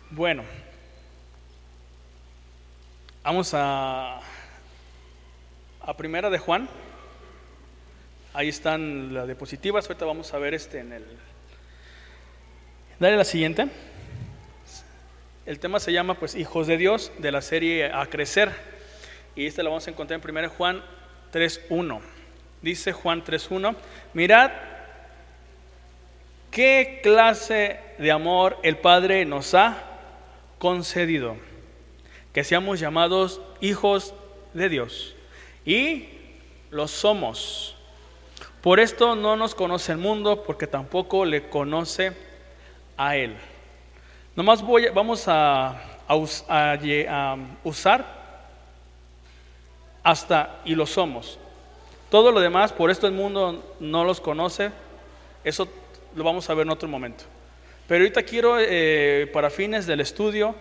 Bueno, vamos a Primera de Juan. Ahí están las diapositivas. Ahorita vamos a ver Dale la siguiente. El tema se llama pues Hijos de Dios, de la serie A Crecer. Y la vamos a encontrar en 1 Juan 3:1. Dice Juan 3:1: mirad qué clase de amor el Padre nos ha concedido, que seamos llamados hijos de Dios. Y lo somos. Por esto no nos conoce el mundo, porque tampoco le conoce a Él. Nomás vamos a usar hasta y lo somos. Todo lo demás, por esto el mundo no los conoce. Eso lo vamos a ver en otro momento. Pero ahorita quiero, para fines del estudio,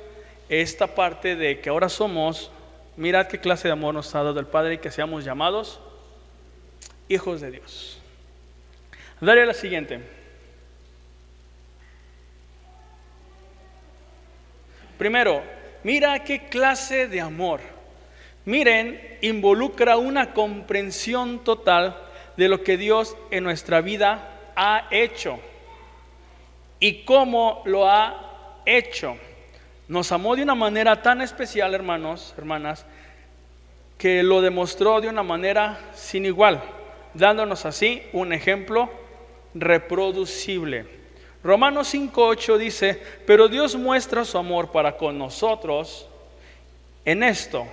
esta parte de que ahora somos, mirad qué clase de amor nos ha dado el Padre, y que seamos llamados hijos de Dios. Dale a la siguiente. Primero, mira qué clase de amor. Miren, involucra una comprensión total de lo que Dios en nuestra vida ha hecho y cómo lo ha hecho. Nos amó de una manera tan especial, hermanos, hermanas, que lo demostró de una manera sin igual, dándonos así un ejemplo reproducible. Romanos 5:8 dice: pero Dios muestra su amor para con nosotros en esto,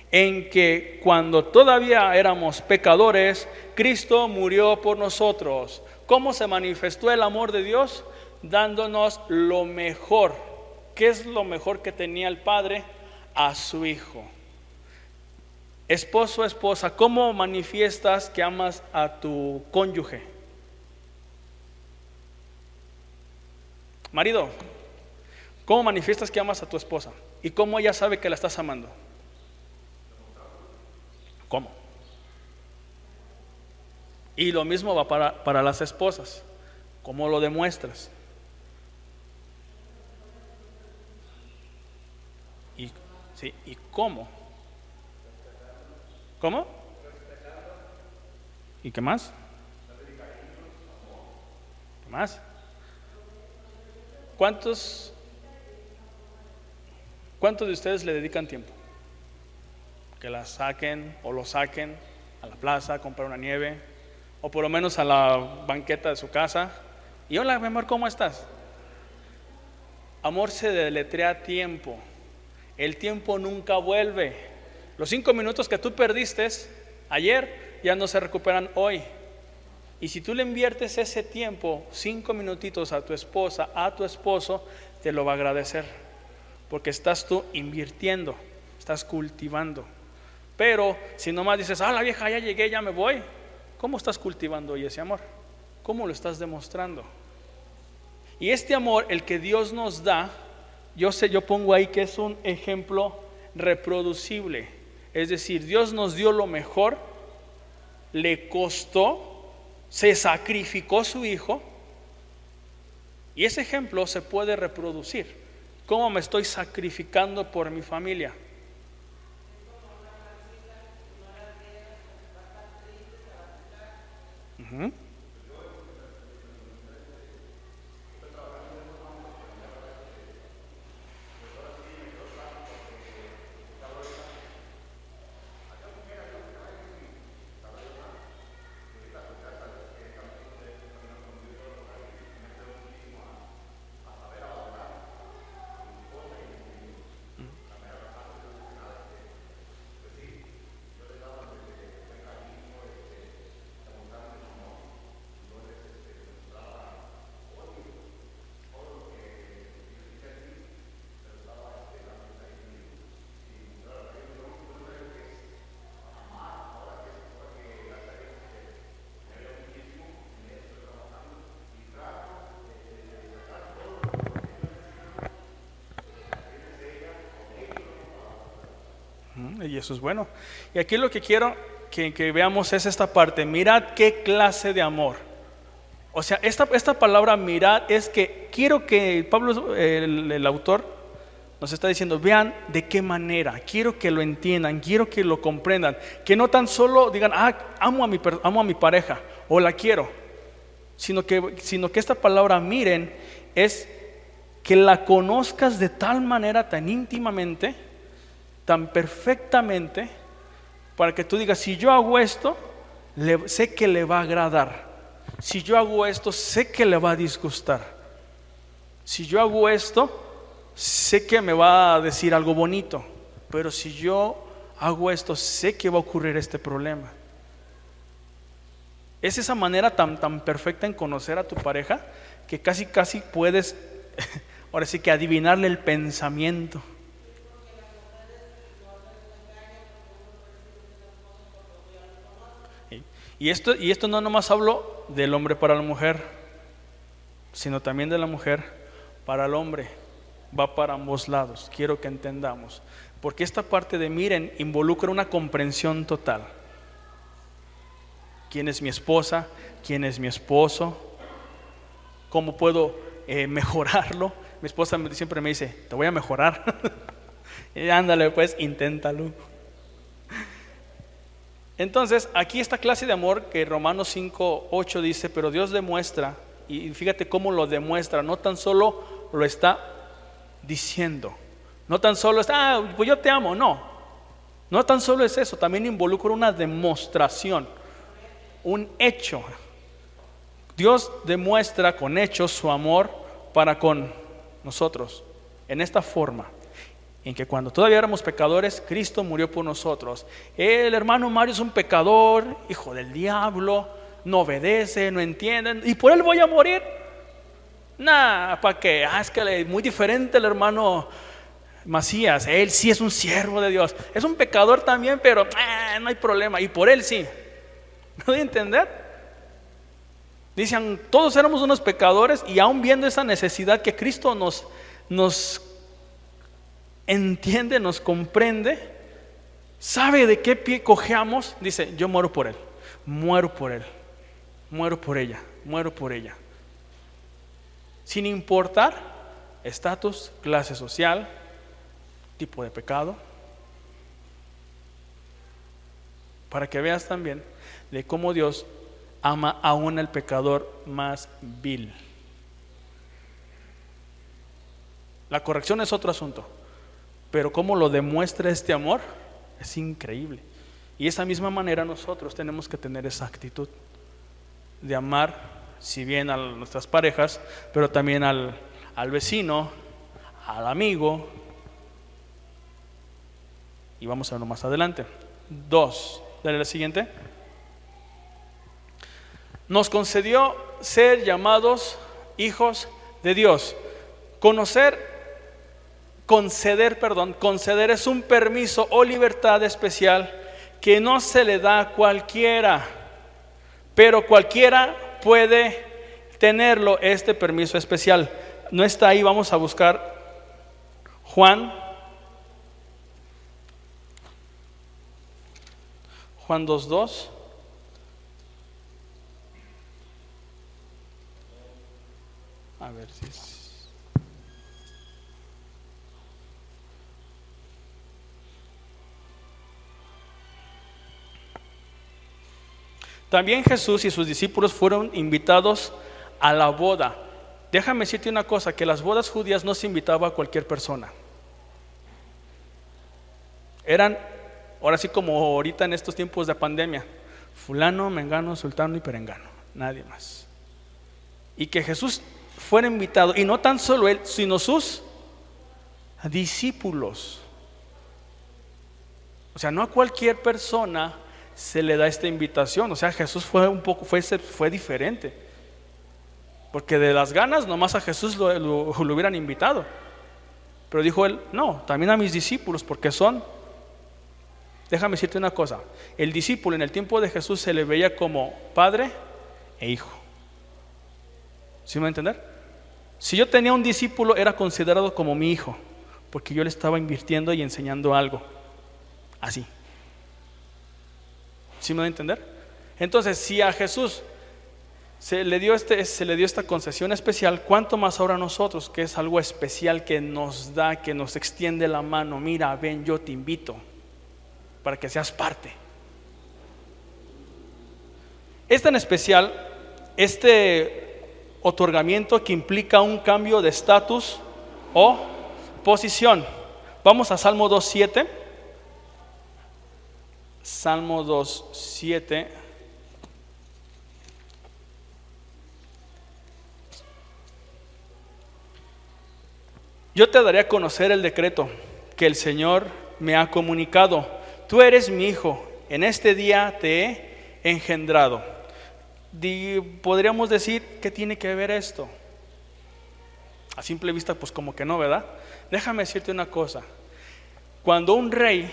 en que cuando todavía éramos pecadores, Cristo murió por nosotros. ¿Cómo se manifestó el amor de Dios? Dándonos lo mejor. ¿Qué es lo mejor que tenía el Padre? A su Hijo. Esposo, esposa, ¿cómo manifiestas que amas a tu cónyuge? Marido, ¿cómo manifiestas que amas a tu esposa? ¿Y cómo ella sabe que la estás amando? ¿Cómo? Y lo mismo va para las esposas. ¿Cómo lo demuestras? ¿Y cómo? ¿Cómo? ¿Y qué más? ¿Qué más? ¿Cuántos de ustedes le dedican tiempo? Que la saquen o lo saquen a la plaza a comprar una nieve, o por lo menos a la banqueta de su casa. Y hola, mi amor, ¿cómo estás? Amor se deletrea tiempo. El tiempo nunca vuelve. Los 5 minutos que tú perdiste ayer ya no se recuperan hoy. Y si tú le inviertes ese tiempo, 5 minutitos, a tu esposa, a tu esposo, te lo va a agradecer, porque estás tú invirtiendo, estás cultivando. Pero si nomás dices: la vieja, ya llegué, ya me voy, ¿cómo estás cultivando hoy ese amor? ¿Cómo lo estás demostrando? Y este amor, el que Dios nos da, yo pongo ahí que es un ejemplo reproducible. Es decir, Dios nos dio lo mejor, le costó, se sacrificó su Hijo, y ese ejemplo se puede reproducir. ¿Cómo me estoy sacrificando por mi familia? Uh-huh. Y eso es bueno. Y aquí lo que quiero que veamos es esta parte. Mirad qué clase de amor. O sea, esta palabra mirar es que quiero que Pablo, el autor, nos está diciendo, vean de qué manera, quiero que lo entiendan, quiero que lo comprendan, que no tan solo digan, amo a mi pareja o la quiero, sino que esta palabra miren es que la conozcas de tal manera, tan íntimamente, tan perfectamente, para que tú digas, si yo hago esto, sé que le va a agradar. Si yo hago esto, sé que le va a disgustar. Si yo hago esto, sé que me va a decir algo bonito. Pero si yo hago esto, sé que va a ocurrir este problema. Es esa manera tan perfecta en conocer a tu pareja que casi puedes, ahora sí que adivinarle el pensamiento. Y esto no nomás hablo del hombre para la mujer, sino también de la mujer para el hombre. Va para ambos lados, quiero que entendamos. Porque esta parte de miren involucra una comprensión total. ¿Quién es mi esposa? ¿Quién es mi esposo? ¿Cómo puedo mejorarlo? Mi esposa siempre me dice, te voy a mejorar. Y ándale pues, inténtalo. Entonces, aquí esta clase de amor que Romanos 5:8 dice, pero Dios demuestra, y fíjate cómo lo demuestra, no tan solo lo está diciendo, no tan solo está, pues yo te amo, no tan solo es eso, también involucra una demostración, un hecho. Dios demuestra con hechos su amor para con nosotros, en esta forma. En que cuando todavía éramos pecadores, Cristo murió por nosotros. El hermano Mario es un pecador, hijo del diablo, no obedece, no entiende, y por él voy a morir. ¿Para qué? Es que muy diferente el hermano Macías, él sí es un siervo de Dios, es un pecador también, pero no hay problema, y por él sí. ¿No voy a entender? Dicen, todos éramos unos pecadores, y aún viendo esa necesidad que Cristo nos entiende, nos comprende, sabe de qué pie cojeamos, dice, yo muero por él, muero por él, muero por ella, muero por ella, sin importar estatus, clase social, tipo de pecado, para que veas también de cómo Dios ama aún al pecador más vil. La corrección es otro asunto, pero cómo lo demuestra este amor es increíble. Y de esa misma manera nosotros tenemos que tener esa actitud de amar, si bien a nuestras parejas, pero también al vecino, al amigo. Y vamos a verlo más adelante. 2, dale la siguiente. Nos concedió ser llamados hijos de Dios. Conceder es un permiso o libertad especial que no se le da a cualquiera, pero cualquiera puede tenerlo, este permiso especial. No está ahí, vamos a buscar Juan 2:2. A ver si es. También Jesús y sus discípulos fueron invitados a la boda. Déjame decirte una cosa, que las bodas judías no se invitaba a cualquier persona. Eran, ahora sí como ahorita en estos tiempos de pandemia, fulano, mengano, sultano y perengano, nadie más. Y que Jesús fuera invitado, y no tan solo él, sino sus discípulos. O sea, no a cualquier persona se le da esta invitación. O sea, Jesús fue diferente, porque de las ganas nomás a Jesús lo hubieran invitado, pero dijo él, no, también a mis discípulos, porque déjame decirte una cosa, el discípulo en el tiempo de Jesús se le veía como padre e hijo. ¿Sí me va a entender? Si yo tenía un discípulo, era considerado como mi hijo, porque yo le estaba invirtiendo y enseñando algo así. ¿Sí me va a entender? Entonces, si a Jesús se le dio esta concesión especial, ¿cuánto más ahora nosotros, que es algo especial que nos da, que nos extiende la mano? Mira, ven, yo te invito para que seas parte. Es tan especial este otorgamiento que implica un cambio de estatus o posición. Vamos a Salmo 2:7. Salmo 2:7. Yo te daré a conocer el decreto que el Señor me ha comunicado. Tú eres mi hijo, en este día te he engendrado. Podríamos decir, ¿qué tiene que ver esto? A simple vista, pues como que no, ¿verdad? Déjame decirte una cosa. Cuando un rey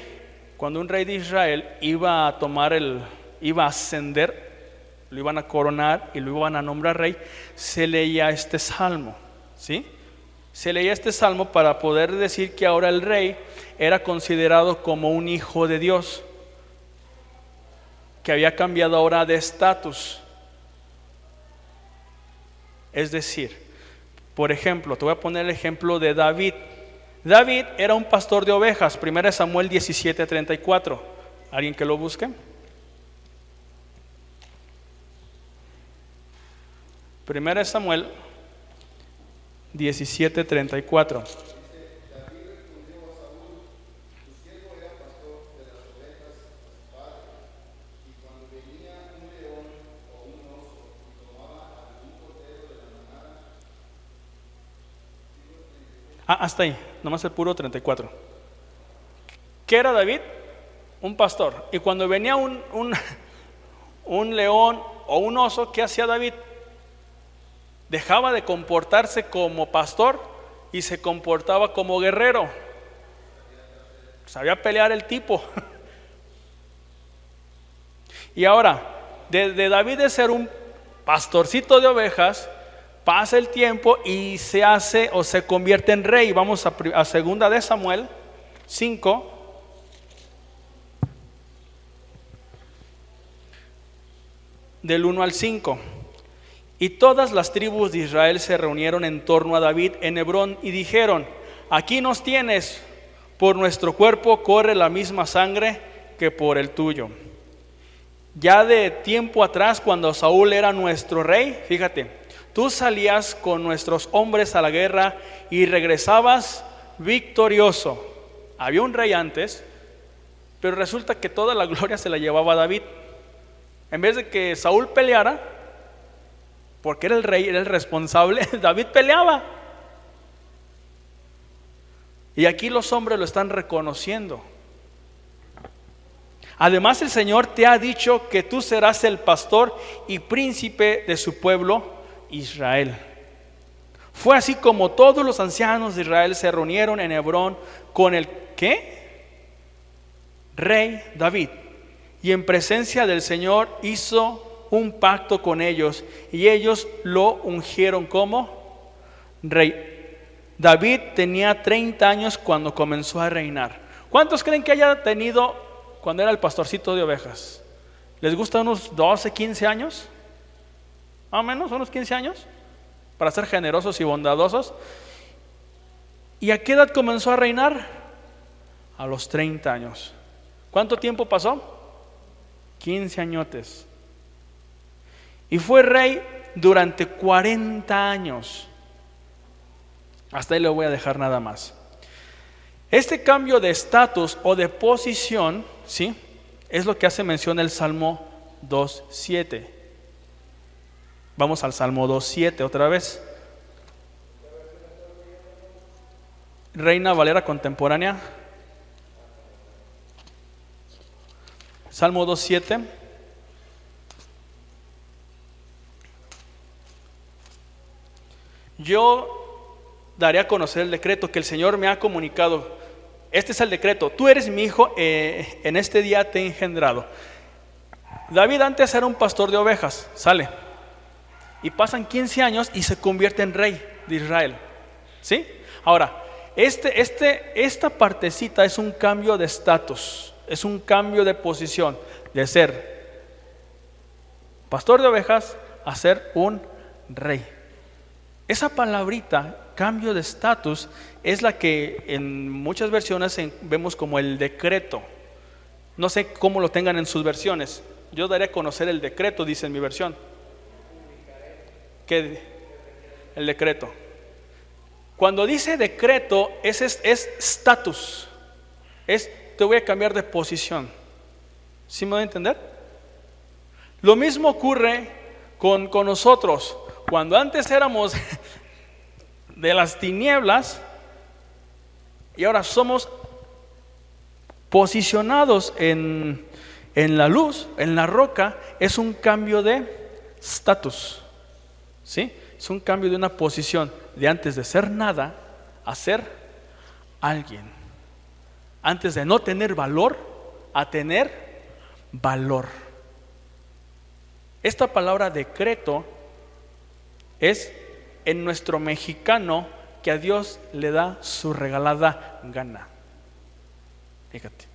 de Israel iba a ascender, lo iban a coronar y lo iban a nombrar rey, se leía este salmo, ¿sí? Se leía este salmo para poder decir que ahora el rey era considerado como un hijo de Dios, que había cambiado ahora de estatus. Es decir, por ejemplo, te voy a poner el ejemplo de David. David era un pastor de ovejas, 1 Samuel 17:34. ¿Alguien que lo busque? 1 Samuel 17:34. Hasta ahí, nomás el puro 34. ¿Qué era David? Un pastor. Y cuando venía un león o un oso, ¿qué hacía David? Dejaba de comportarse como pastor y se comportaba como guerrero. Sabía pelear el tipo. Y ahora, de David de ser un pastorcito de ovejas, pasa el tiempo y se hace o se convierte en rey. Vamos a segunda de Samuel 5. Del 1 al 5. Y todas las tribus de Israel se reunieron en torno a David en Hebrón y dijeron: aquí nos tienes, por nuestro cuerpo corre la misma sangre que por el tuyo. Ya de tiempo atrás, cuando Saúl era nuestro rey, fíjate, tú salías con nuestros hombres a la guerra y regresabas victorioso. Había un rey antes, pero resulta que toda la gloria se la llevaba David. En vez de que Saúl peleara, porque era el rey, era el responsable, David peleaba. Y aquí los hombres lo están reconociendo. Además, el Señor te ha dicho que tú serás el pastor y príncipe de su pueblo Israel. Fue así como todos los ancianos de Israel se reunieron en Hebrón con el ¿qué? Rey David, y en presencia del Señor hizo un pacto con ellos, y ellos lo ungieron como rey. David tenía 30 años cuando comenzó a reinar. ¿Cuántos creen que haya tenido cuando era el pastorcito de ovejas? ¿Les gusta unos 12, 15 años? Más o menos, unos 15 años, para ser generosos y bondadosos. ¿Y a qué edad comenzó a reinar? A los 30 años. ¿Cuánto tiempo pasó? 15 añotes. Y fue rey durante 40 años. Hasta ahí le voy a dejar nada más. Este cambio de estatus o de posición, ¿sí?, es lo que hace mención el Salmo 2:7. Vamos al Salmo 2:7 otra vez. Reina Valera contemporánea. Salmo 2:7. Yo daré a conocer el decreto que el Señor me ha comunicado. Este es el decreto: tú eres mi hijo, en este día te he engendrado. David antes era un pastor de ovejas, sale, y pasan 15 años y se convierte en rey de Israel, ¿sí? Ahora, esta partecita es un cambio de estatus, es un cambio de posición, de ser pastor de ovejas a ser un rey. Esa palabrita, cambio de estatus, es la que en muchas versiones vemos como el decreto. No sé cómo lo tengan en sus versiones. Yo daré a conocer el decreto, dice en mi versión. ¿Qué? El decreto. Cuando dice decreto, es estatus. Te voy a cambiar de posición. ¿Sí me voy a entender? Lo mismo ocurre con nosotros. Cuando antes éramos de las tinieblas y ahora somos posicionados en la luz, en la roca, es un cambio de estatus. ¿Sí? Es un cambio de una posición de antes de ser nada a ser alguien. Antes de no tener valor a tener valor. Esta palabra decreto es en nuestro mexicano que a Dios le da su regalada gana. Fíjate.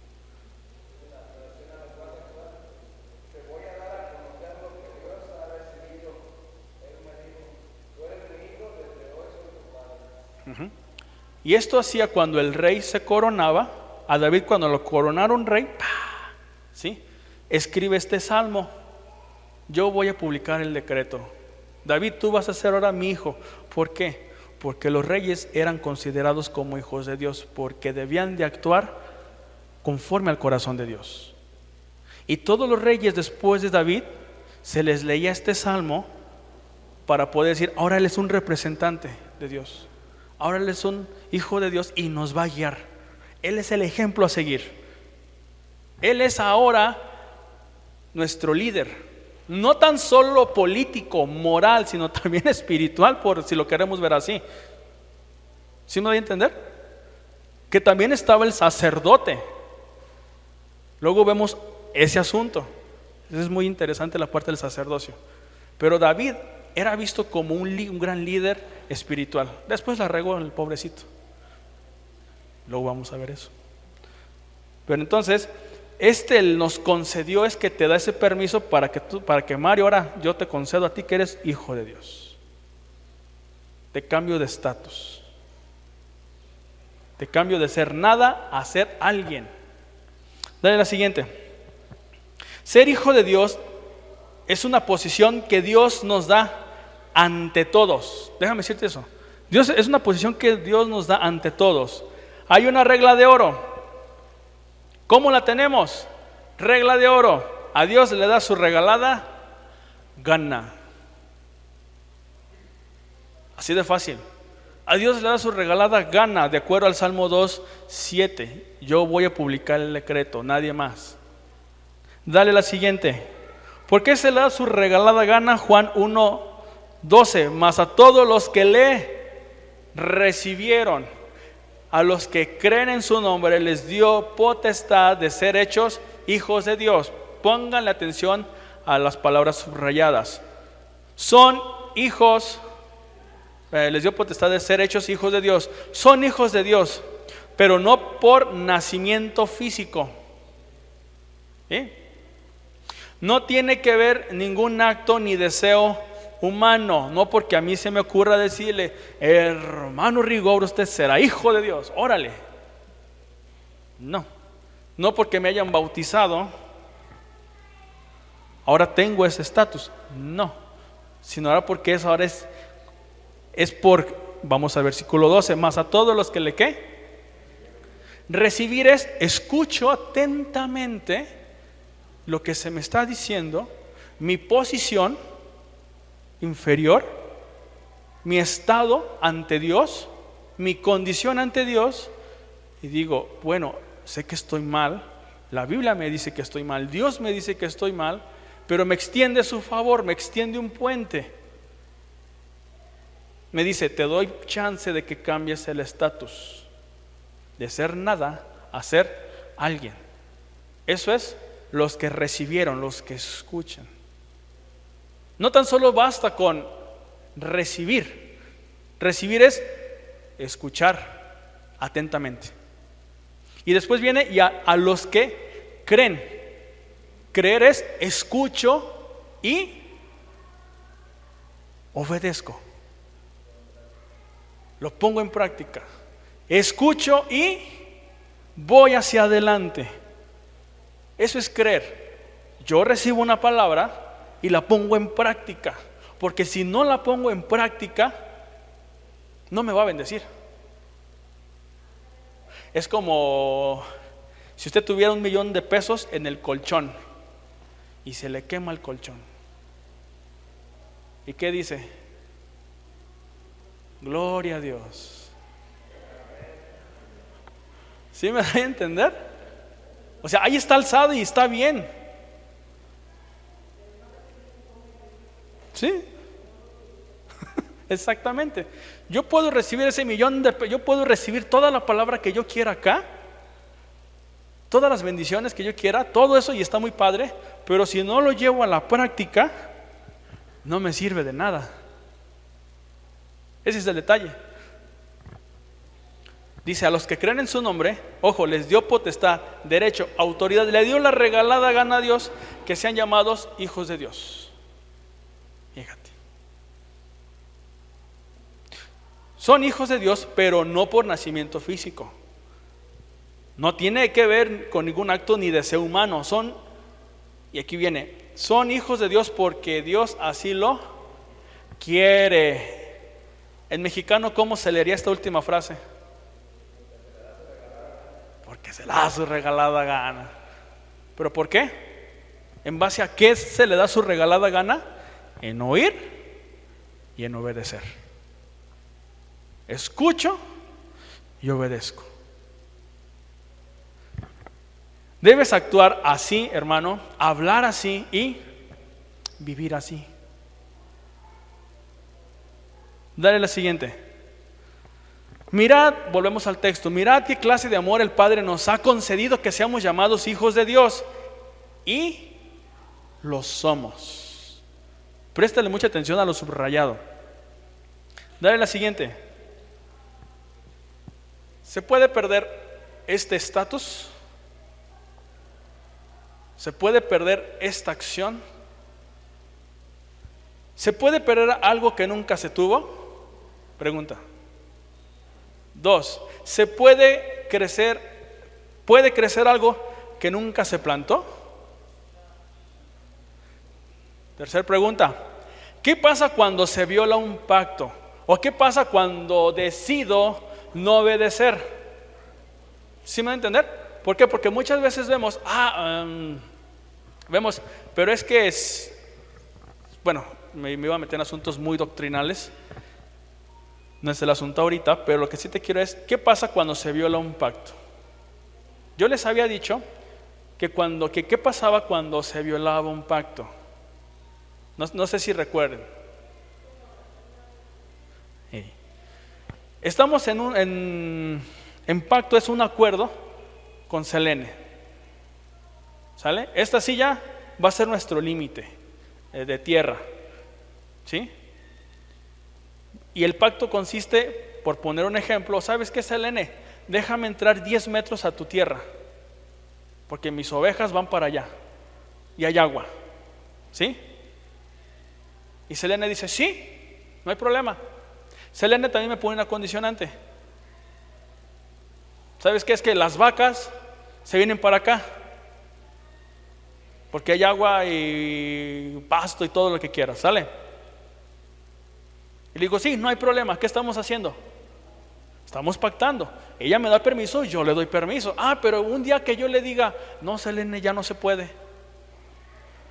Y esto hacía cuando el rey se coronaba. A David, cuando lo coronaron rey, ¿sí? Escribe este salmo: yo voy a publicar el decreto. David, tú vas a ser ahora mi hijo. ¿Por qué? Porque los reyes eran considerados como hijos de Dios, porque debían de actuar conforme al corazón de Dios. Y todos los reyes después de David se les leía este salmo para poder decir: ahora él es un representante de Dios, ahora él es un hijo de Dios y nos va a guiar. Él es el ejemplo a seguir. Él es ahora nuestro líder. No tan solo político, moral, sino también espiritual, por si lo queremos ver así. ¿Sí me voy a entender? Que también estaba el sacerdote. Luego vemos ese asunto. Es muy interesante la parte del sacerdocio. Pero David era visto como un gran líder espiritual. Después la regó el pobrecito. Luego vamos a ver eso. Pero entonces nos concedió, es que te da ese permiso para que Mario, ahora yo te concedo a ti que eres hijo de Dios. Te cambio de estatus. Te cambio de ser nada a ser alguien. Dale la siguiente. Ser hijo de Dios es una posición que Dios nos da ante todos. Déjame decirte eso. Es una posición que Dios nos da ante todos. Hay una regla de oro. ¿Cómo la tenemos? Regla de oro. A Dios le da su regalada gana. Así de fácil. A Dios le da su regalada gana, de acuerdo al Salmo 2:7. Yo voy a publicar el decreto, nadie más. Dale la siguiente. ¿Por qué se le da su regalada gana? Juan 1:12. Mas a todos los que le recibieron, a los que creen en su nombre, les dio potestad de ser hechos hijos de Dios. Pónganle atención a las palabras subrayadas. Son hijos, les dio potestad de ser hechos hijos de Dios. Son hijos de Dios, pero no por nacimiento físico. ¿Sí? No tiene que ver ningún acto ni deseo humano, no porque a mí se me ocurra decirle: hermano Rigor, usted será hijo de Dios, órale. No porque me hayan bautizado, ahora tengo ese estatus, no, sino ahora porque eso ahora es por, vamos al versículo 12, más a todos los que le ¿qué? Recibir es, escucho atentamente lo que se me está diciendo, mi posición inferior, mi estado ante Dios, mi condición ante Dios, y digo: bueno, sé que estoy mal, la Biblia me dice que estoy mal, Dios me dice que estoy mal, pero me extiende su favor, me extiende un puente, me dice: te doy chance de que cambies el estatus de ser nada a ser alguien. Eso es los que recibieron, los que escuchan. No tan solo basta con recibir. Recibir es escuchar atentamente. Y después viene y a los que creen. Creer es escucho y obedezco, lo pongo en práctica, escucho y voy hacia adelante. Eso es creer. Yo recibo una palabra y la pongo en práctica, porque si no la pongo en práctica, no me va a bendecir. Es como si usted tuviera $1,000,000 en el colchón y se le quema el colchón. ¿Y qué dice? Gloria a Dios. ¿Sí me da a entender? O sea, ahí está alzado y está bien. ¿Sí? Exactamente. Yo puedo recibir ese yo puedo recibir toda la palabra que yo quiera acá, todas las bendiciones que yo quiera, todo eso, y está muy padre, pero si no lo llevo a la práctica, no me sirve de nada. Ese es el detalle. Dice: a los que creen en su nombre, ojo, les dio potestad, derecho, autoridad, le dio la regalada gana a Dios, que sean llamados hijos de Dios. Fíjate. Son hijos de Dios, pero no por nacimiento físico. No tiene que ver con ningún acto ni deseo humano. Son, y aquí viene, son hijos de Dios porque Dios así lo quiere. En mexicano, ¿cómo se leería esta última frase? Porque se le da su regalada gana. ¿Pero por qué? ¿En base a qué se le da su regalada gana? En oír y en obedecer. Escucho y obedezco. Debes actuar así, hermano, hablar así y vivir así. Dale la siguiente. Mirad, volvemos al texto, mirad qué clase de amor el Padre nos ha concedido, que seamos llamados hijos de Dios, y lo somos. Préstale mucha atención a lo subrayado. Dale la siguiente. ¿Se puede perder este estatus? ¿Se puede perder esta acción? ¿Se puede perder algo que nunca se tuvo? Pregunta. 2. ¿Se puede crecer algo que nunca se plantó? Tercera pregunta. ¿Qué pasa cuando se viola un pacto? ¿O qué pasa cuando decido no obedecer? ¿Sí me van a entender? ¿Por qué? Porque muchas veces vemos, pero es que es, bueno, me iba a meter en asuntos muy doctrinales, no es el asunto ahorita, pero lo que sí te quiero es, ¿qué pasa cuando se viola un pacto? Yo les había dicho que qué pasaba cuando se violaba un pacto. No sé si recuerden. Estamos en pacto, es un acuerdo con Selene. ¿Sale? Esta silla va a ser nuestro límite de tierra. ¿Sí? Y el pacto consiste, por poner un ejemplo, ¿sabes qué, Selene? Déjame entrar 10 metros a tu tierra, porque mis ovejas van para allá y hay agua. ¿Sí? Y Selene dice, sí, no hay problema. Selene también me pone una condicionante. ¿Sabes qué? Es que las vacas se vienen para acá, porque hay agua y pasto y todo lo que quieras, ¿sale? Y le digo, sí, no hay problema, ¿qué estamos haciendo? Estamos pactando. Ella me da permiso, yo le doy permiso. Pero un día que yo le diga, no, Selene, ya no se puede.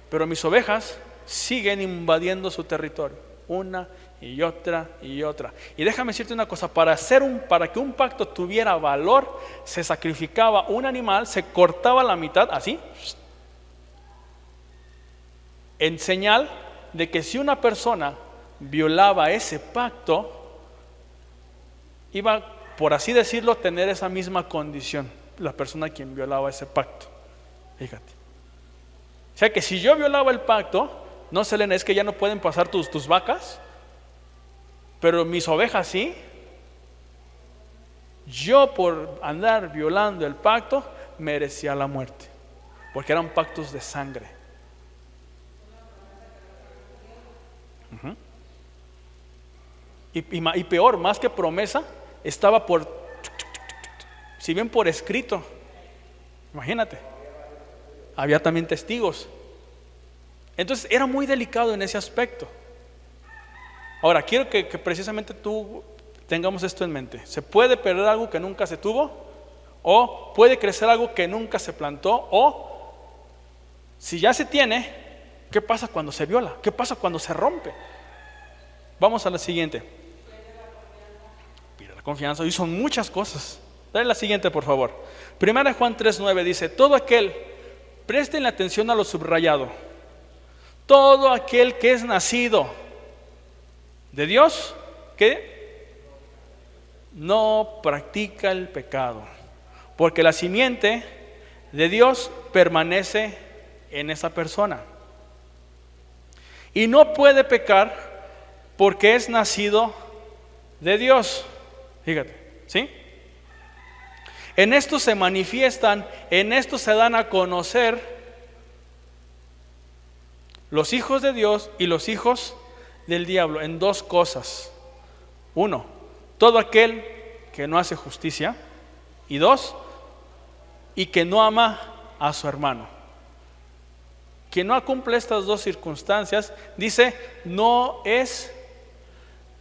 Pero mis ovejas siguen invadiendo su territorio, una y otra y otra. Y déjame decirte una cosa, para que un pacto tuviera valor, se sacrificaba un animal, se cortaba la mitad, así, en señal de que si una persona violaba ese pacto, iba, por así decirlo, tener esa misma condición, la persona quien violaba ese pacto. Fíjate. O sea que si yo violaba el pacto, no, Selene, es que ya no pueden pasar tus vacas, pero mis ovejas sí. Yo, por andar violando el pacto, merecía la muerte, porque eran pactos de sangre. Y peor, más que promesa, estaba si bien por escrito. Imagínate, había también testigos. Entonces era muy delicado en ese aspecto. Ahora, quiero que precisamente tú tengamos esto en mente. ¿Se puede perder algo que nunca se tuvo? ¿O puede crecer algo que nunca se plantó? ¿O si ya se tiene, qué pasa cuando se viola? ¿Qué pasa cuando se rompe? Vamos a la siguiente. Pierde la confianza. Y son muchas cosas. Dale la siguiente, por favor. Primera Juan 3:9 dice: todo aquel, presten atención a lo subrayado, todo aquel que es nacido de Dios, ¿qué? No practica el pecado, porque la simiente de Dios permanece en esa persona. Y no puede pecar porque es nacido de Dios. Fíjate, ¿sí? En esto se manifiestan, en esto se dan a conocer los hijos de Dios y los hijos del diablo, en dos cosas. Uno, todo aquel que no hace justicia. Y dos, y que no ama a su hermano. Quien no cumple estas dos circunstancias, dice, no es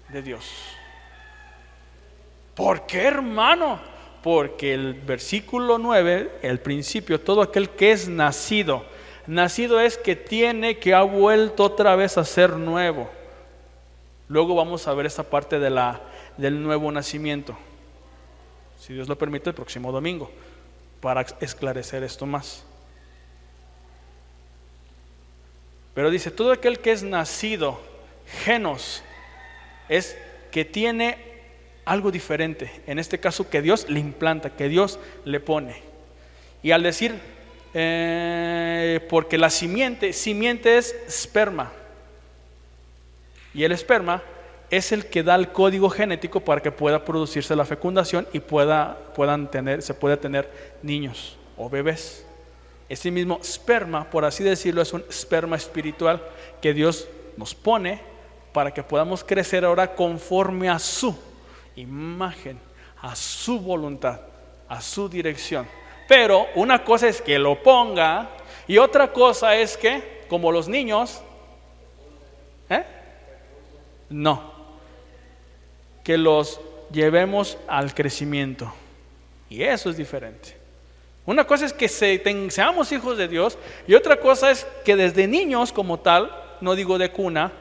de Dios. ¿Por qué, hermano? Porque el versículo 9, el principio, todo aquel que es nacido. Nacido es que ha vuelto otra vez a ser nuevo. Luego vamos a ver esta parte del nuevo nacimiento, si Dios lo permite, el próximo domingo, para esclarecer esto más. Pero dice, todo aquel que es nacido, genos, es que tiene algo diferente. En este caso, que Dios le implanta, que Dios le pone. Y al decir, porque la simiente es esperma. Y el esperma es el que da el código genético para que pueda producirse la fecundación y se pueda tener niños o bebés. Este mismo esperma, por así decirlo, es un esperma espiritual que Dios nos pone para que podamos crecer ahora conforme a su imagen, a su voluntad, a su dirección. Pero una cosa es que lo ponga y otra cosa es que, como los niños, no, que los llevemos al crecimiento. Y eso es diferente. Una cosa es que seamos hijos de Dios, y otra cosa es que desde niños como tal, no digo de cuna,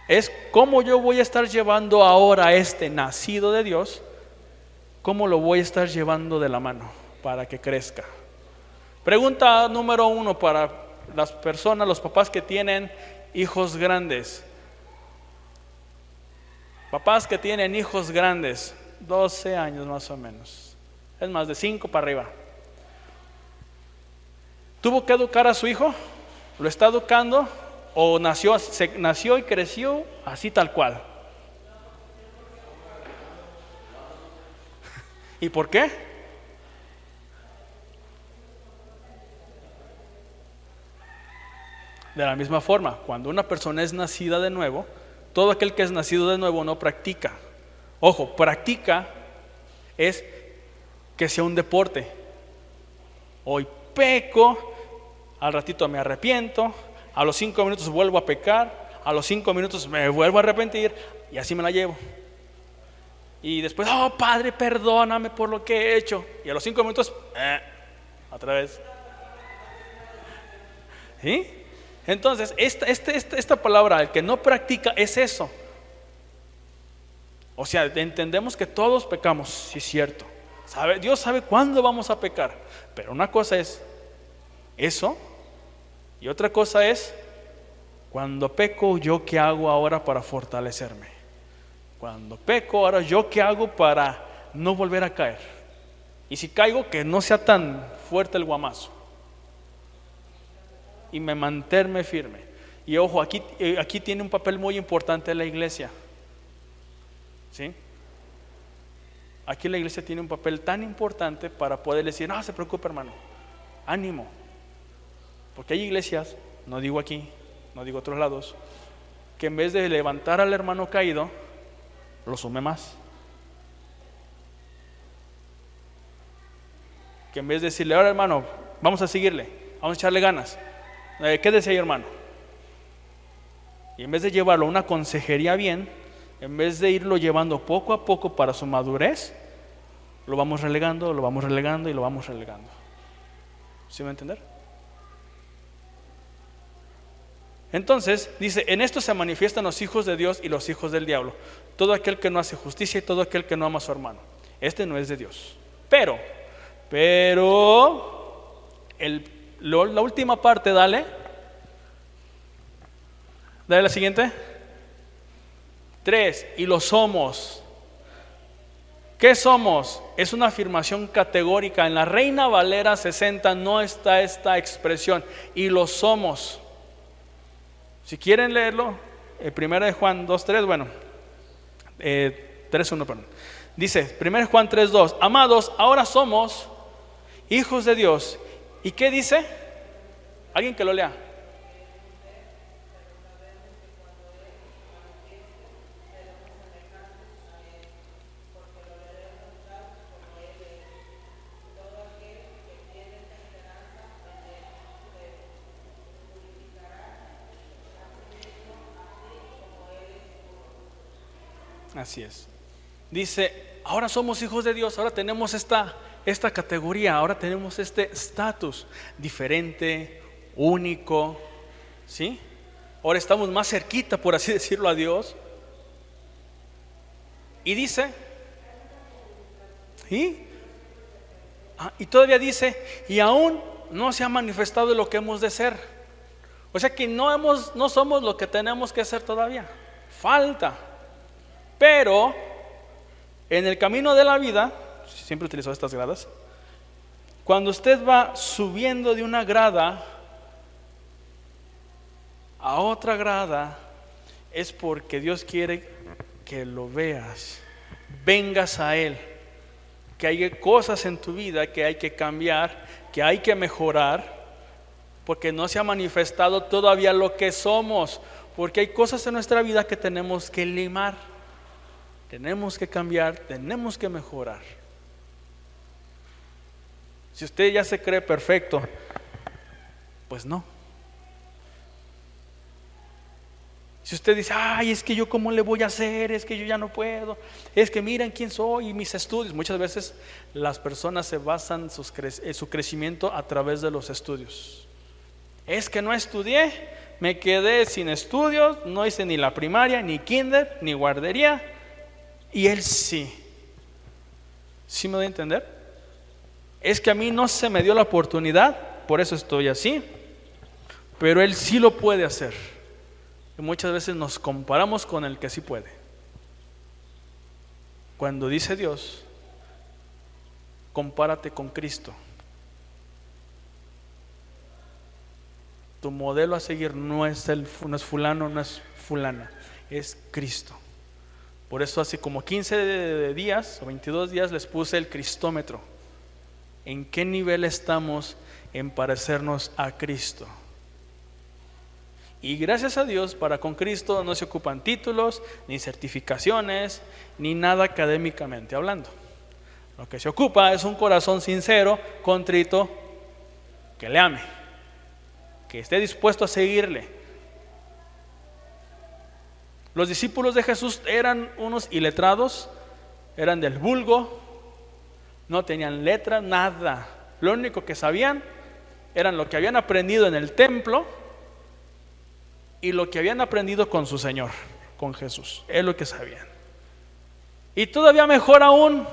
es cómo yo voy a estar llevando ahora a este nacido de Dios, cómo lo voy a estar llevando de la mano para que crezca. Pregunta número 1 para las personas, los papás que tienen hijos grandes. Papás que tienen hijos grandes, 12 años más o menos, es más de 5 para arriba. ¿Tuvo que educar a su hijo? ¿Lo está educando? ¿O nació y creció así tal cual? ¿Y por qué? De la misma forma, cuando una persona es nacida de nuevo, todo aquel que es nacido de nuevo no practica. Ojo, practica es que sea un deporte. Hoy peco, al ratito me arrepiento, a los 5 minutos vuelvo a pecar, a los 5 minutos me vuelvo a arrepentir y así me la llevo. Y después, oh Padre, perdóname por lo que he hecho. Y a los 5 minutos, otra vez. ¿Sí? Entonces, esta palabra, el que no practica, es eso. O sea, entendemos que todos pecamos, sí es cierto. Dios sabe cuándo vamos a pecar. Pero una cosa es eso, y otra cosa es, cuando peco, ¿yo qué hago ahora para fortalecerme? Cuando peco, ahora ¿yo qué hago para no volver a caer? Y si caigo, que no sea tan fuerte el guamazo. Y me mantenerme firme. Y ojo, aquí tiene un papel muy importante la iglesia. ¿Sí? Aquí la iglesia tiene un papel tan importante para poder decir, no se preocupe hermano, ánimo. Porque hay iglesias, no digo aquí, no digo otros lados, que en vez de levantar al hermano caído, lo sume más. Que en vez de decirle, ahora hermano, vamos a seguirle, vamos a echarle ganas, quédese ahí hermano. Y en vez de llevarlo a una consejería bien, en vez de irlo llevando poco a poco para su madurez, lo vamos relegando, lo vamos relegando y lo vamos relegando. ¿Sí me va a entender? Entonces, dice, en esto se manifiestan los hijos de Dios y los hijos del diablo. Todo aquel que no hace justicia y todo aquel que no ama a su hermano. Este no es de Dios. Pero, la última parte, dale la siguiente. 3, y lo somos. ¿Qué somos? Es una afirmación categórica. En la Reina Valera 60 no está esta expresión, y lo somos. Si quieren leerlo, 1 Juan 2:3, bueno, 3:1, perdón. Dice, 1 Juan 3:2, amados, ahora somos hijos de Dios. ¿Y qué dice? Alguien que lo lea. Así es. Dice, ahora somos hijos de Dios, ahora tenemos esta categoría, ahora tenemos este estatus diferente, único, ¿sí? Ahora estamos más cerquita, por así decirlo, a Dios. Y dice, ¿sí? Y todavía dice, y aún no se ha manifestado lo que hemos de ser. O sea que no somos lo que tenemos que ser todavía. Falta. Pero en el camino de la vida, siempre utilizo estas gradas, cuando usted va subiendo de una grada a otra grada, es porque Dios quiere que lo veas, vengas a Él, que hay cosas en tu vida que hay que cambiar, que hay que mejorar, porque no se ha manifestado todavía lo que somos, porque hay cosas en nuestra vida que tenemos que limar. Tenemos que cambiar, tenemos que mejorar. Si usted ya se cree perfecto, pues no. Si usted dice, ay, es que yo cómo le voy a hacer, es que yo ya no puedo, es que miren quién soy y mis estudios. Muchas veces las personas se basan su crecimiento a través de los estudios. Es que no estudié, me quedé sin estudios, no hice ni la primaria, ni kinder, ni guardería. Y él sí. ¿Sí me doy a entender? Es que a mí no se me dio la oportunidad, por eso estoy así, pero él sí lo puede hacer. Y muchas veces nos comparamos con el que sí puede. Cuando dice Dios, compárate con Cristo. Tu modelo a seguir no es fulano, no es fulana, es Cristo. Por eso hace como 15 días o 22 días les puse el cristómetro. ¿En qué nivel estamos en parecernos a Cristo? Y gracias a Dios, para con Cristo no se ocupan títulos, ni certificaciones, ni nada académicamente hablando. Lo que se ocupa es un corazón sincero, contrito, que le ame, que esté dispuesto a seguirle. Los discípulos de Jesús eran unos iletrados, eran del vulgo, no tenían letra, nada. Lo único que sabían eran lo que habían aprendido en el templo y lo que habían aprendido con su Señor, con Jesús. Es lo que sabían. Y todavía mejor aún,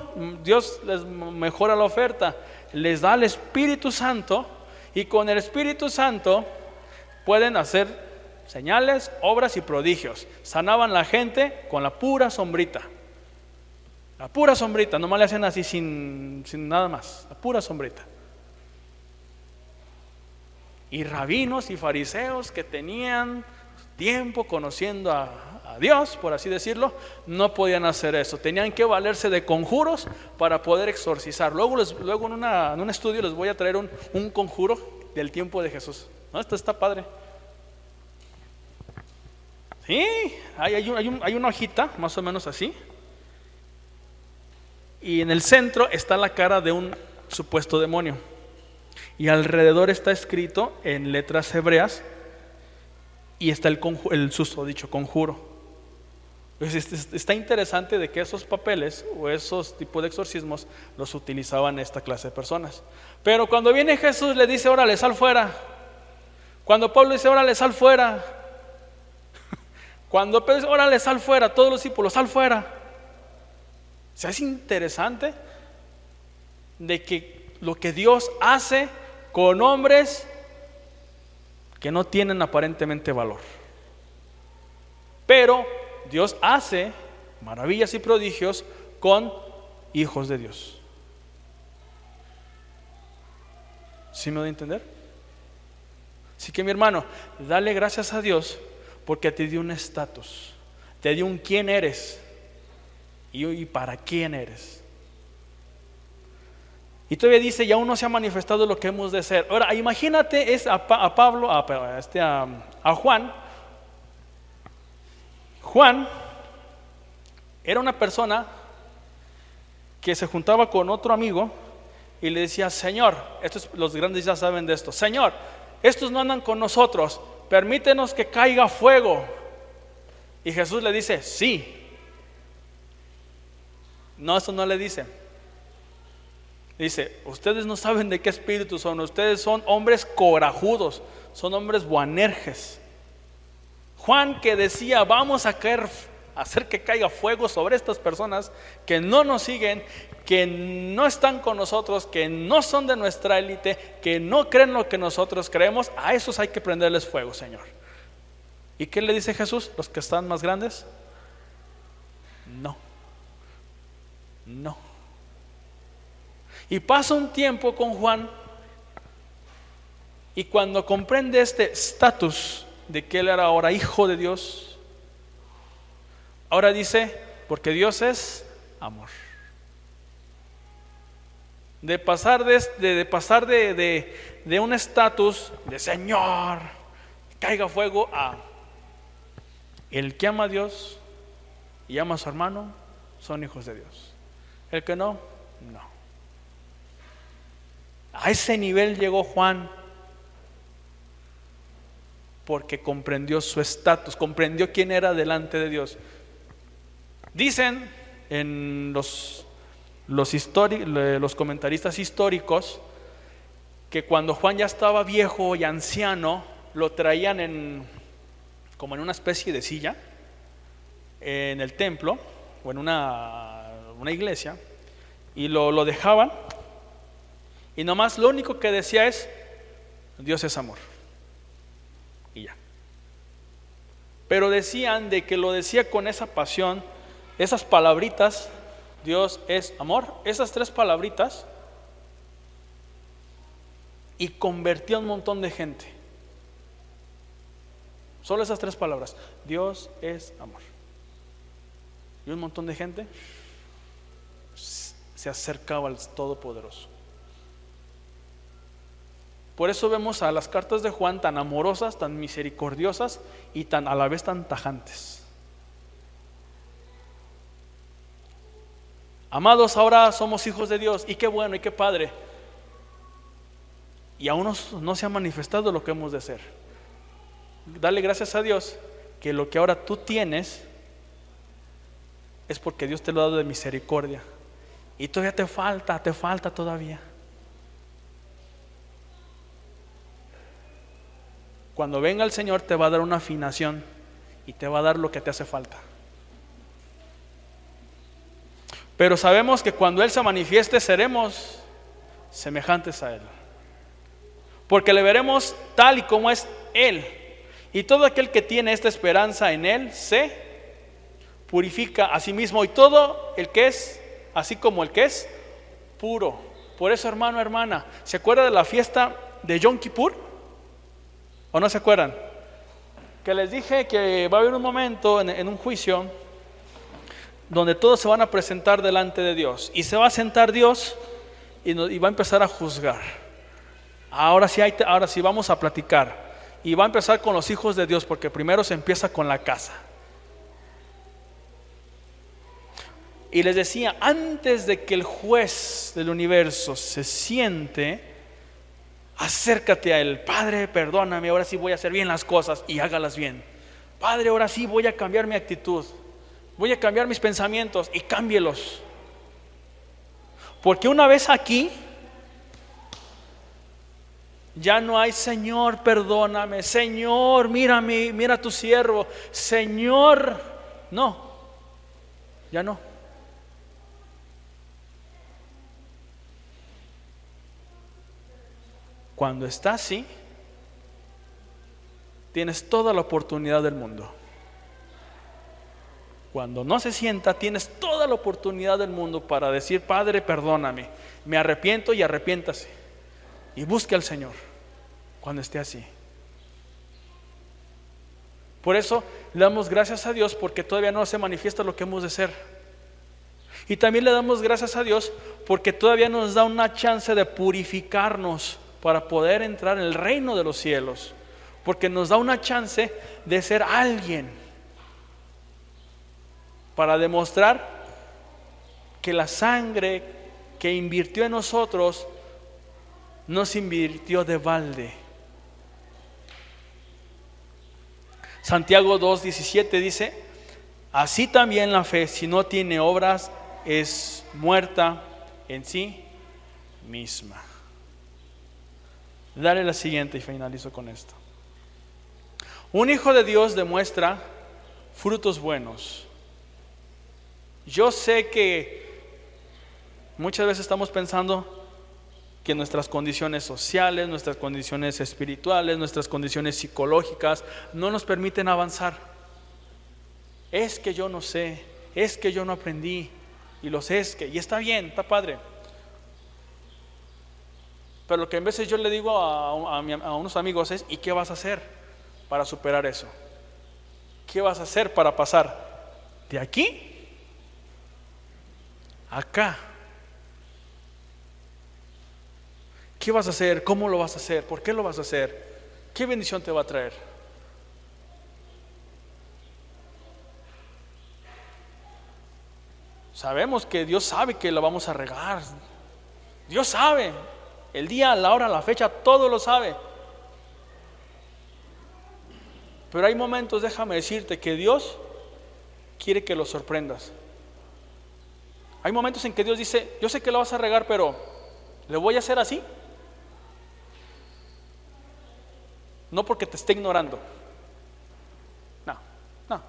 Dios les mejora la oferta, les da el Espíritu Santo, y con el Espíritu Santo pueden hacer señales, obras y prodigios. Sanaban la gente con la pura sombrita. La pura sombrita, nomás le hacen así sin nada más, la pura sombrita. Y rabinos y fariseos que tenían tiempo conociendo a Dios, por así decirlo, no podían hacer eso. Tenían que valerse de conjuros para poder exorcizar. Luego en un estudio les voy a traer un conjuro del tiempo de Jesús. ¿No? Esto está padre. Sí, hay una hojita más o menos así, y en el centro está la cara de un supuesto demonio. Y alrededor está escrito en letras hebreas y está el susodicho conjuro. Entonces, está interesante de que esos papeles o esos tipos de exorcismos los utilizaban esta clase de personas. Pero cuando viene Jesús le dice, órale, sal fuera. Cuando Pablo dice, órale, sal fuera. Cuando Pedro dice, órale, sal fuera, todos los discípulos, sal fuera. O sea, es interesante de que lo que Dios hace con hombres que no tienen aparentemente valor. Pero Dios hace maravillas y prodigios con hijos de Dios. ¿Sí me doy a entender? Así que mi hermano, dale gracias a Dios porque te dio un estatus, te dio un quién eres y para quién eres. Y todavía dice, y aún no se ha manifestado lo que hemos de ser. Ahora, imagínate a Juan. Juan era una persona que se juntaba con otro amigo y le decía, Señor, los grandes ya saben de esto, Señor, estos no andan con nosotros, permítenos que caiga fuego. Y Jesús le dice, sí. No, eso no le dice. Dice, ustedes no saben de qué espíritu son, ustedes son hombres corajudos, son hombres boanerges. Juan que decía, vamos a hacer que caiga fuego sobre estas personas que no nos siguen, que no están con nosotros, que no son de nuestra élite, que no creen lo que nosotros creemos, a esos hay que prenderles fuego, Señor. ¿Y qué le dice Jesús? ¿Los que están más grandes? No. Y pasa un tiempo con Juan y cuando comprende este estatus de que él era ahora hijo de Dios, ahora dice, porque Dios es amor. De pasar de un estatus de Señor, caiga fuego, a el que ama a Dios y ama a su hermano son hijos de Dios. El que no, no. A ese nivel llegó Juan porque comprendió su estatus, comprendió quién era delante de Dios. Dicen en los comentaristas históricos que cuando Juan ya estaba viejo y anciano, lo traían como en una especie de silla en el templo o en una iglesia y lo dejaban. Y nomás lo único que decía es, Dios es amor. Y ya. Pero decían de que lo decía con esa pasión, esas palabritas, Dios es amor, esas 3 palabritas, y convertía a un montón de gente. Solo esas 3 palabras, Dios es amor. Y un montón de gente se acercaba al Todopoderoso. Por eso vemos a las cartas de Juan tan amorosas, tan misericordiosas y tan a la vez tan tajantes. Amados, ahora somos hijos de Dios y qué bueno y qué padre. Y aún no se ha manifestado lo que hemos de ser. Dale gracias a Dios que lo que ahora tú tienes es porque Dios te lo ha dado de misericordia. Y todavía te falta todavía. Cuando venga el Señor te va a dar una afinación y te va a dar lo que te hace falta. Pero sabemos que cuando Él se manifieste seremos semejantes a Él, porque le veremos tal y como es Él. Y todo aquel que tiene esta esperanza en Él se purifica a sí mismo, y todo el que es así como el que es puro. Por eso, hermano, hermana, ¿se acuerda de la fiesta de Yom Kippur? ¿O no se acuerdan? Que les dije que va a haber un momento en un juicio donde todos se van a presentar delante de Dios y se va a sentar Dios y va a empezar a juzgar. Ahora sí vamos a platicar y va a empezar con los hijos de Dios, porque primero se empieza con la casa. Y les decía, antes de que el juez del universo se siente, acércate a él. Padre, perdóname, ahora sí voy a hacer bien las cosas y hágalas bien. Padre, ahora sí voy a cambiar mi actitud, voy a cambiar mis pensamientos y cámbielos. Porque una vez aquí, ya no hay Señor, perdóname, Señor, mírame, mira a tu siervo, Señor, no, ya no. Cuando está así, tienes toda la oportunidad del mundo. Cuando no se sienta, tienes toda la oportunidad del mundo para decir, Padre, perdóname, me arrepiento y arrepiéntase. Y busque al Señor cuando esté así. Por eso le damos gracias a Dios porque todavía no se manifiesta lo que hemos de ser. Y también le damos gracias a Dios porque todavía nos da una chance de purificarnos para poder entrar en el reino de los cielos. Porque nos da una chance de ser alguien para demostrar que la sangre que invirtió en nosotros no se invirtió de balde. Santiago 2:17 dice: así también la fe, si no tiene obras, es muerta en sí misma. Dale la siguiente y finalizo con esto. Un hijo de Dios demuestra frutos buenos. Yo sé que muchas veces estamos pensando que nuestras condiciones sociales, nuestras condiciones espirituales, nuestras condiciones psicológicas no nos permiten avanzar. Es que yo no sé, es que yo no aprendí, y y está bien, está padre. Pero lo que en veces yo le digo a unos amigos es: ¿y qué vas a hacer para superar eso? ¿Qué vas a hacer para pasar de aquí a acá? ¿Qué vas a hacer? ¿Cómo lo vas a hacer? ¿Por qué lo vas a hacer? ¿Qué bendición te va a traer? Sabemos que Dios sabe que lo vamos a regar. Dios sabe. El día, la hora, la fecha, todo lo sabe. Pero hay momentos, déjame decirte, que Dios quiere que lo sorprendas. Hay momentos en que Dios dice: yo sé que lo vas a regar, pero ¿le voy a hacer así? No porque te esté ignorando. No.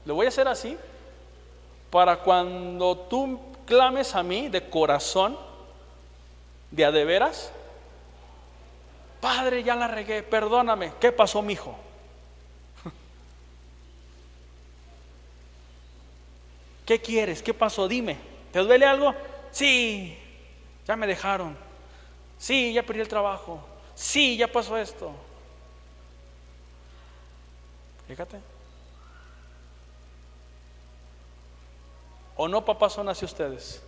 Le voy a hacer así para cuando tú clames a mí de corazón, de a de veras: Padre, ya la regué, perdóname. ¿Qué pasó, mijo? ¿Qué quieres? ¿Qué pasó? Dime. ¿Te duele algo? Sí, ya me dejaron. Sí, ya perdí el trabajo. Sí, ya pasó esto. Fíjate. ¿O no, papás, son así ustedes?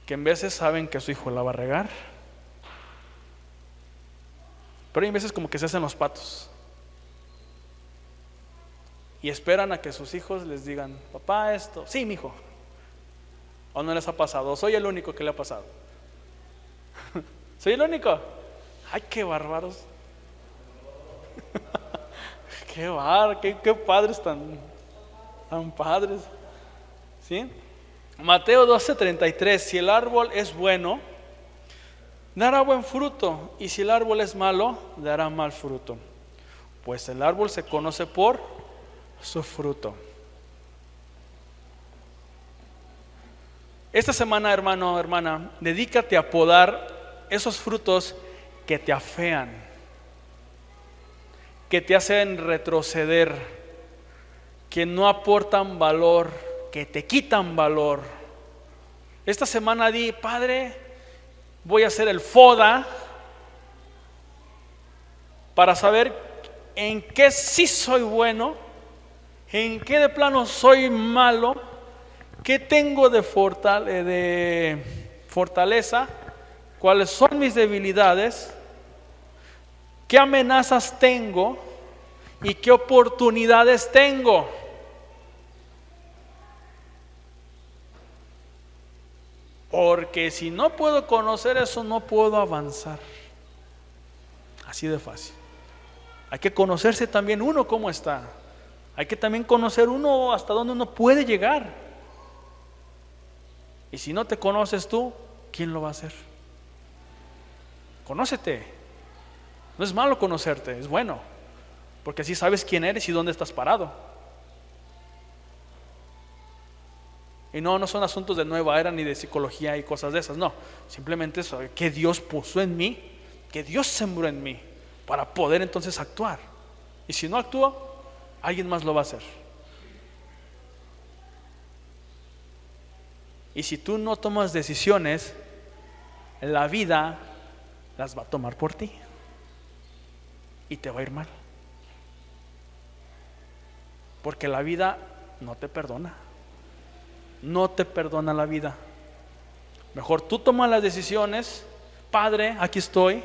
Que en veces saben que su hijo la va a regar, pero hay veces como que se hacen los patos y esperan a que sus hijos les digan: papá, esto. Sí, mijo. ¿O no les ha pasado? ¿O soy el único que le ha pasado? ¿Soy el único? Ay, qué bárbaros. Qué padres tan padres. ¿Sí? Mateo 12:33: si el árbol es bueno, dará buen fruto, y si el árbol es malo, dará mal fruto, pues el árbol se conoce por su fruto. Esta semana, hermano, hermana, dedícate a podar esos frutos que te afean, que te hacen retroceder, que no aportan valor, que te quitan valor. Esta semana di: Padre, voy a hacer el FODA para saber en qué sí soy bueno, en qué de plano soy malo, qué tengo de fortaleza, cuáles son mis debilidades, qué amenazas tengo y qué oportunidades tengo. Porque si no puedo conocer eso, no puedo avanzar. Así de fácil. Hay que conocerse también uno cómo está. Hay que también conocer uno hasta dónde uno puede llegar. Y si no te conoces tú, ¿quién lo va a hacer? Conócete. No es malo conocerte, es bueno, porque así sabes quién eres y dónde estás parado. Y no son asuntos de nueva era ni de psicología y cosas de esas, no. Simplemente es que Dios puso en mí, que Dios sembró en mí, para poder entonces actuar. Y si no actúo, alguien más lo va a hacer. Y si tú no tomas decisiones, la vida las va a tomar por ti y te va a ir mal, porque la vida no te perdona. No te perdona la vida. Mejor tú tomas las decisiones. Padre, aquí estoy,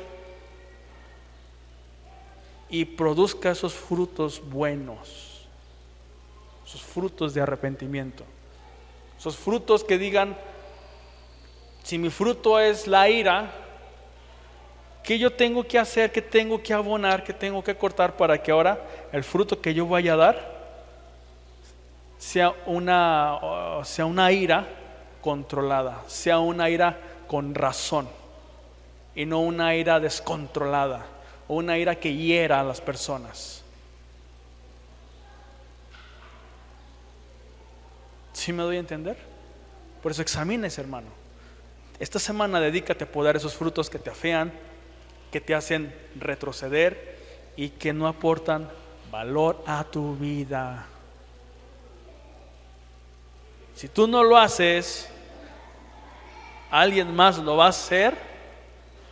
y produzca esos frutos buenos, esos frutos de arrepentimiento, esos frutos que digan: si mi fruto es la ira, ¿qué yo tengo que hacer? ¿Qué tengo que abonar? ¿Qué tengo que cortar para que ahora el fruto que yo vaya a dar sea una ira controlada, sea una ira con razón, y no una ira descontrolada, o una ira que hiera a las personas? ¿Sí me doy a entender? Por eso examines, hermano. Esta semana dedícate a podar esos frutos que te afean, que te hacen retroceder y que no aportan valor a tu vida. Si tú no lo haces, alguien más lo va a hacer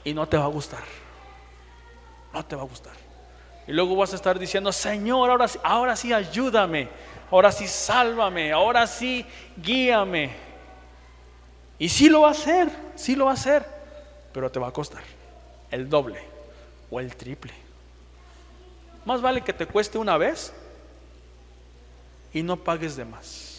y no te va a gustar. No te va a gustar. Y luego vas a estar diciendo: Señor, ahora sí ayúdame, ahora sí sálvame, ahora sí guíame. Y sí lo va a hacer, pero te va a costar el doble o el triple. Más vale que te cueste una vez y no pagues de más.